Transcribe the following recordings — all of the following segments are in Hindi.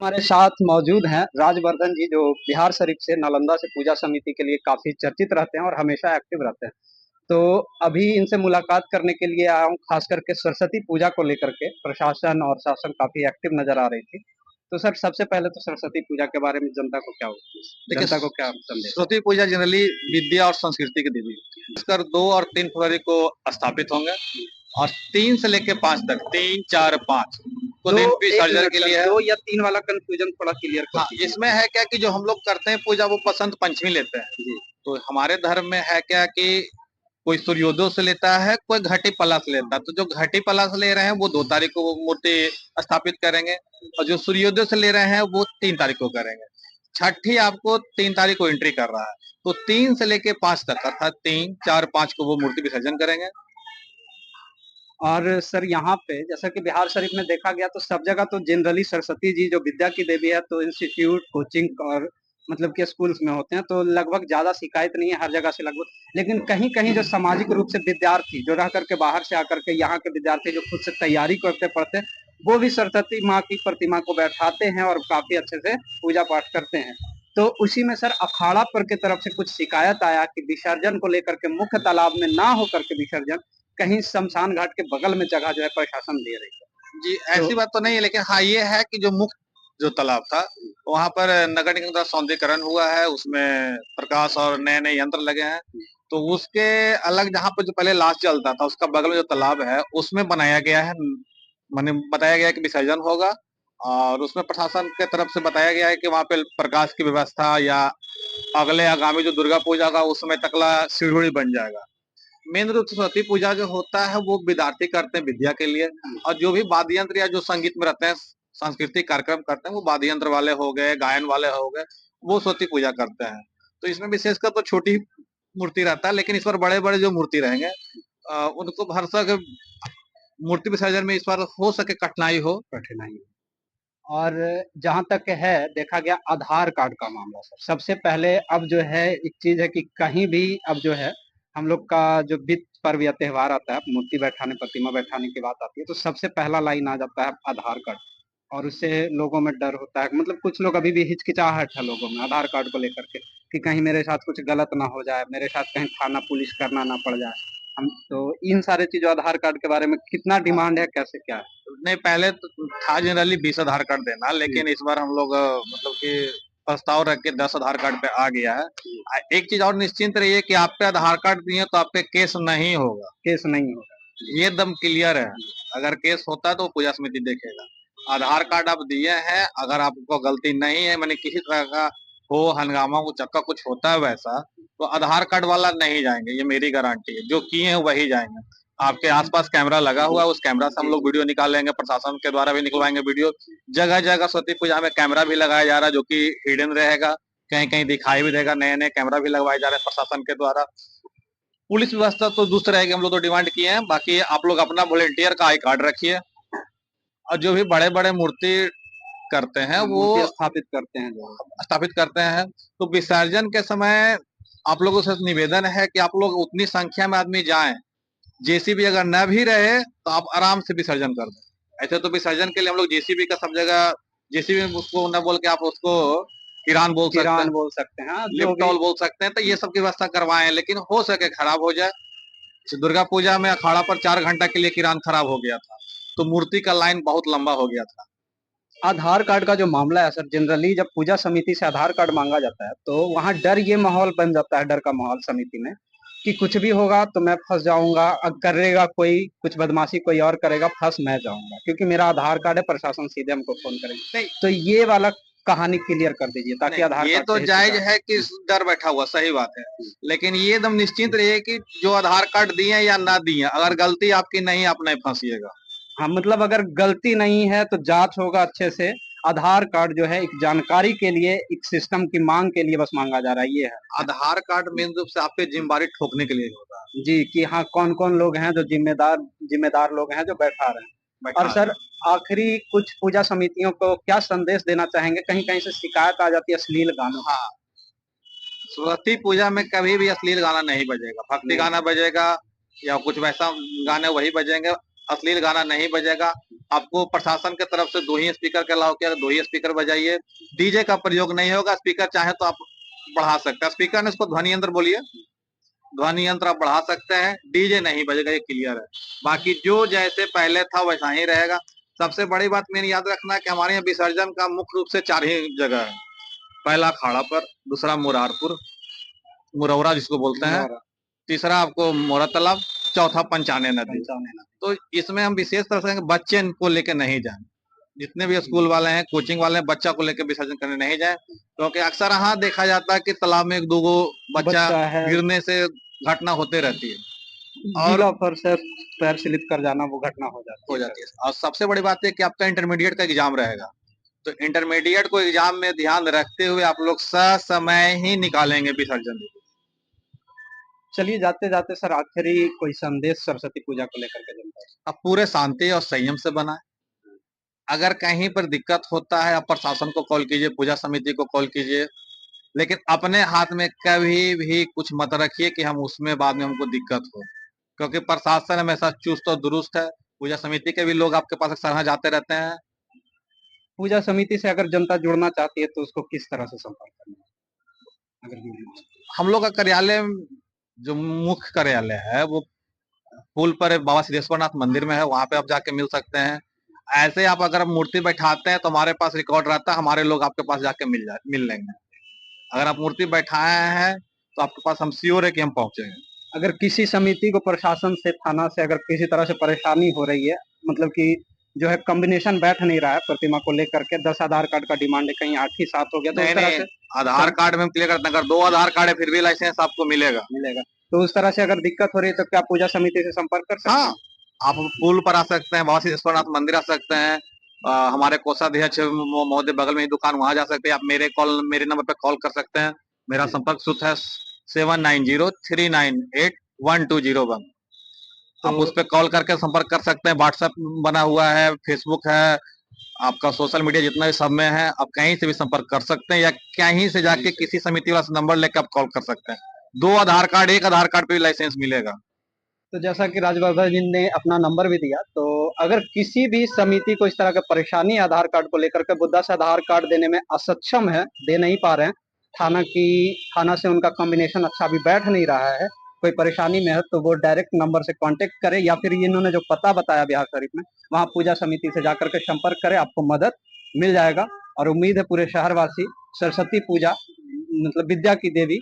हमारे साथ मौजूद हैं राजवर्धन जी, जो बिहार शरीफ से नालंदा से पूजा समिति के लिए काफी चर्चित रहते हैं और हमेशा एक्टिव रहते हैं। तो अभी इनसे मुलाकात करने के लिए आया हूँ, खास करके सरस्वती पूजा को लेकर के प्रशासन और शासन काफी एक्टिव नजर आ रही थी। तो सर, सबसे पहले तो सरस्वती पूजा के बारे में देखिए, जनता को क्या संदेश है? सरस्वती पूजा जनरली विद्या और संस्कृति की देवी होती है। इसकर 2 और 3 फरवरी को स्थापित होंगे और 3 से लेके 5 तक, 3, 4, 5 को दो, दिन एक विसर्जन मिनट के सर, लिए है। 2 या 3 वाला कंफ्यूजन थोड़ा क्लियर कर हाँ, दीजिए। इसमें है क्या कि जो हम लोग करते हैं पूजा वो बसंत पंचमी लेते हैं। जी। तो हमारे धर्म में है क्या कि कोई सूर्योदय से लेता है, कोई घटी पला से लेता है। तो जो घटी पला से ले रहे हैं वो 2 तारीख को वो मूर्ति स्थापित करेंगे और जो सूर्योदय से ले रहे हैं वो 3 तारीख को करेंगे। छठी आपको 3 तारीख को एंट्री कर रहा है, तो 3 से लेके 5 तक अर्थात 3, 4, 5 को वो मूर्ति विसर्जन करेंगे। और सर, यहाँ पे जैसा कि बिहार शरीफ में देखा गया तो सब जगह तो जनरली सरस्वती जी जो विद्या की देवी है, तो इंस्टीट्यूट, कोचिंग और मतलब कि स्कूल्स में होते हैं, तो लगभग ज्यादा शिकायत नहीं है हर जगह से लगभग। लेकिन कहीं कहीं जो सामाजिक रूप से विद्यार्थी जो रह करके बाहर से आकर के यहाँ के विद्यार्थी जो खुद से तैयारी करते पढ़ते हैं, वो भी सरस्वती माँ की प्रतिमा को बैठाते हैं और काफी अच्छे से पूजा पाठ करते हैं। तो उसी में सर, अखाड़ा पर की तरफ से कुछ शिकायत आया कि विसर्जन को लेकर के मुख्य तालाब में ना होकर के विसर्जन कहीं शमशान घाट के बगल में जगह जो है प्रशासन दे रही है। जी, तो ऐसी बात तो नहीं है, लेकिन हाँ ये है कि जो मुख्य जो तालाब था वहां पर नगर निगम का सौंदर्यीकरण हुआ है, उसमें प्रकाश और नए नए यंत्र लगे हैं। तो उसके अलग जहाँ पर जो पहले लाश जलता था उसका बगल में जो तालाब है उसमें बनाया गया है, माने बताया गया है कि विसर्जन होगा। और उसमें प्रशासन के तरफ से बताया गया है कि वहां पे प्रकाश की व्यवस्था या अगले आगामी जो दुर्गा पूजा का उस समय तकला सीढ़ी बन जाएगा। मेन रूप से सरस्वती पूजा जो होता है वो विद्यार्थी करते हैं विद्या के लिए, और जो भी वाद्य यंत्र या जो संगीत में रहते हैं, सांस्कृतिक कार्यक्रम करते हैं, वो वाद्य यंत्र वाले हो गए, गायन वाले हो गए, वो सरस्वती पूजा करते हैं। तो इसमें विशेषकर तो छोटी मूर्ति रहता है, लेकिन इस बार बड़े बड़े जो मूर्ति रहेंगे उनको भरसक मूर्ति विसर्जन में इस बार हो सके कठिनाई हो। कठिनाई। और जहां तक है देखा गया आधार कार्ड का मामला सर, सबसे पहले अब जो है एक चीज है कि कहीं भी अब जो है हम लोग का जो वित्त पर्व या त्योहार आता है, मूर्ति बैठाने प्रतिमा बैठाने की बात आती है, तो सबसे पहला लाइन आ जाता है आधार कार्ड। और उससे लोगों में डर होता है, मतलब कुछ लोग अभी भी हिचकिचाहट है लोगों में आधार कार्ड को लेकर के कि कहीं मेरे साथ कुछ गलत ना हो जाए, मेरे साथ कहीं थाना पुलिस करना ना पड़ जाए। हम तो इन सारे चीजों आधार कार्ड के बारे में कितना डिमांड है, कैसे क्या है? नहीं, पहले तो था जनरली 20 आधार कार्ड देना, जी। लेकिन इस बार हम लोग मतलब कि प्रस्ताव रख के 10 आधार कार्ड पे आ गया है। एक चीज और निश्चिंत रहिए कि आप पे आधार कार्ड दिए तो आप पे केस नहीं होगा, केस नहीं होगा। ये दम क्लियर है। अगर केस होता है तो पूजा समिति देखेगा। आधार कार्ड आप दिए हैं, अगर आपको गलती नहीं है, मैंने किसी तरह का हो हंगामा को चक्का कुछ होता है वैसा, तो आधार कार्ड वाला नहीं जाएंगे, ये मेरी गारंटी है। जो किए हैं वही जाएंगे। आपके आसपास कैमरा लगा हुआ है, उस कैमरा से हम लोग वीडियो निकालेंगे, प्रशासन के द्वारा भी निकलवाएंगे वीडियो। जगह जगह सरस्वती पूजा में कैमरा भी लगाया जा रहा है, जो कि हिडन रहेगा, कहीं कहीं दिखाई भी देगा। नए नए कैमरा भी लगवाए जा रहे हैं प्रशासन के द्वारा। पुलिस व्यवस्था तो दुरुस्त रहेगी, हम लोग तो डिमांड किए हैं। बाकी आप लोग अपना वॉलेंटियर का आई कार्ड रखिए, और जो भी बड़े बड़े मूर्ति करते हैं वो मूर्ति स्थापित करते हैं जो। स्थापित करते हैं, तो विसर्जन के समय आप लोगों से निवेदन है कि आप लोग उतनी संख्या में आदमी जाएं। जेसीबी अगर न भी रहे तो आप आराम से विसर्जन कर दें। ऐसे तो विसर्जन के लिए हम लोग जेसीबी का सब जगह, जेसीबी उसको न बोल के आप उसको किरान बोल सकते किरान हैं, बोल सकते हैं, हाँ, जो भी। लिफ्टॉल बोल सकते हैं, तो ये सब की व्यवस्था करवाएं। लेकिन हो सके खराब हो जाए। दुर्गा पूजा में अखाड़ा पर 4 घंटा के लिए किरान खराब हो गया था, तो मूर्ति का लाइन बहुत लंबा हो गया था। आधार कार्ड का जो मामला है सर, जनरली जब पूजा समिति से आधार कार्ड मांगा जाता है तो वहाँ डर ये माहौल बन जाता है, डर का माहौल समिति में कि कुछ भी होगा तो मैं फंस जाऊंगा, करेगा कोई कुछ बदमाशी, कोई और करेगा, फंस मैं जाऊंगा क्योंकि मेरा आधार कार्ड है, प्रशासन सीधे हमको फोन करेंगे। नहीं तो ये वाला कहानी क्लियर कर दीजिए ताकि नहीं, आधार ये कार्ड तो से जायज हिचकिचाहट। है कि डर बैठा हुआ, सही बात है। लेकिन ये एकदम निश्चिंत रहिए कि जो आधार कार्ड दिए या ना दिए, अगर गलती आपकी नहीं, आप नहीं फंसिएगा। हाँ, मतलब अगर गलती नहीं है तो जांच होगा अच्छे से। आधार कार्ड जो है एक जानकारी के लिए, एक सिस्टम की मांग के लिए बस मांगा जा रहा है, ये है। आधार कार्ड मेन रूप से आपके जिम्मेदारी ठोकने के लिए होता है। जी, कि हाँ, कौन-कौन लोग हैं जो जिम्मेदार जिम्मेदार लोग हैं जो बैठा रहे हैं। और बैठा सर, रहे हैं। आखिरी कुछ पूजा समितियों को क्या संदेश देना चाहेंगे? कहीं-कहीं से शिकायत आ जाती है अश्लील गानों की। हाँ, सरस्वती पूजा में कभी भी अश्लील गाना नहीं बजेगा, भक्ति नहीं। गाना बजेगा या कुछ वैसा गाने वही बजेंगे। अश्लील गाना नहीं बजेगा। आपको प्रशासन की तरफ से 2 ही स्पीकर के अलाउ किया, 2 ही स्पीकर बजाइए। डीजे का प्रयोग नहीं होगा। स्पीकर चाहे तो आप बढ़ा सकते हैं, स्पीकर ने इसको ध्वनि यंत्र बोलिए, ध्वनि यंत्र आप बढ़ा सकते हैं। डीजे नहीं बजेगा, ये क्लियर है। बाकी जो जैसे पहले था वैसा ही रहेगा। सबसे बड़ी बात मेन याद रखना है कि हमारे यहाँ विसर्जन का मुख्य रूप से 4 ही जगह है। पहला खाड़ा पर, दूसरा मुरारपुर, मुरौरा जिसको बोलते हैं, तीसरा आपको मोरा तालाब, चौथा पंचाने नदी। तो इसमें हम विशेष तरह से बच्चे को लेकर नहीं जाए। जितने भी स्कूल वाले हैं, कोचिंग वाले हैं, बच्चा को लेकर विसर्जन करने नहीं जाए, क्योंकि अक्सर यहाँ देखा जाता है कि तालाब में 1-2 बच्चा गिरने से घटना होते रहती है और गीला फर्श है, पैर स्लिप कर जाना, वो घटना हो जाती है। और सबसे बड़ी बात है कि आपका इंटरमीडिएट का एग्जाम रहेगा, तो इंटरमीडिएट को एग्जाम में ध्यान रखते हुए आप लोग ससमय ही निकालेंगे विसर्जन। चलिए जाते जाते सर आखिरी कोई संदेश सरस्वती पूजा को लेकर के जनता को? अब पूरे शांति और संयम से बनाए। अगर कहीं पर दिक्कत होता है, आप प्रशासन को कॉल कीजिए, पूजा समिति को कॉल कीजिए, लेकिन अपने हाथ में कभी भी कुछ मत रखिए कि हम उसमें बाद में हमको दिक्कत हो, क्योंकि प्रशासन हमेशा चुस्त और दुरुस्त है। पूजा समिति के भी लोग आपके पास अक्सर यहाँ जाते रहते हैं। पूजा समिति से अगर जनता जुड़ना चाहती है तो उसको किस तरह से संपर्क करना है? अगर जुड़ना हम लोग का कार्यालय, जो मुख्य कार्यालय है, वो पुल पर बाबा सिद्धेश्वर नाथ मंदिर में है, वहां पे आप जाके मिल सकते हैं। ऐसे आप अगर मूर्ति बैठाते हैं तो हमारे पास रिकॉर्ड रहता है, हमारे लोग आपके पास जाके मिल लेंगे। अगर आप मूर्ति बैठाए हैं तो आपके पास हम श्योर है कि हम पहुंचेंगे। अगर किसी समिति को प्रशासन से, थाना से अगर किसी तरह से परेशानी हो रही है, मतलब कि जो है कॉम्बिनेशन बैठ नहीं रहा है प्रतिमा को लेकर के, 10 आधार कार्ड का डिमांड है, कहीं 8 ही 7 हो गया, तो उस तरह से आधार कार्ड में क्लियर करते हैं। अगर 2 आधार कार्ड है फिर भी लाइसेंस आपको मिलेगा। तो उस तरह से अगर दिक्कत हो रही है तो क्या पूजा समिति से संपर्क कर सकते हैं? हाँ, आप पुल पर आ सकते हैं, बाबा सिद्धेश्वरनाथ मंदिर आ सकते हैं, हमारे कोषाध्यक्ष महोदय बगल में ही दुकान, वहां जा सकते हैं। आप मेरे नंबर पे कॉल कर सकते हैं। मेरा संपर्क सूत्र है 7903981201। आप उस पर कॉल करके संपर्क कर सकते हैं। व्हाट्सएप बना हुआ है, फेसबुक है, आपका सोशल मीडिया जितना भी सब में है, आप कहीं से भी संपर्क कर सकते हैं, या कहीं से जाके किसी समिति वाला नंबर लेकर आप कॉल कर सकते हैं। 2 आधार कार्ड, 1 आधार कार्ड पे भी लाइसेंस मिलेगा। तो जैसा कि राजवर्धन जी ने अपना नंबर भी दिया, तो अगर किसी भी समिति को इस तरह की परेशानी आधार कार्ड को लेकर के, बुद्धा से आधार कार्ड देने में असक्षम है, दे नहीं पा रहे हैं, थाना से उनका कॉम्बिनेशन अच्छा अभी बैठ नहीं रहा है, कोई परेशानी में है, तो वो डायरेक्ट नंबर से कांटेक्ट करे, या फिर इन्होंने जो पता बताया बिहार शरीफ में, वहां पूजा समिति से जाकर के संपर्क करे, आपको मदद मिल जाएगा। और उम्मीद है पूरे शहरवासी सरस्वती पूजा, मतलब विद्या की देवी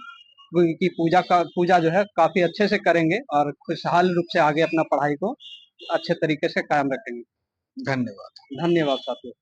की पूजा जो है काफी अच्छे से करेंगे और खुशहाल रूप से आगे अपना पढ़ाई को अच्छे तरीके से कायम रखेंगे। धन्यवाद। धन्यवाद साथियों।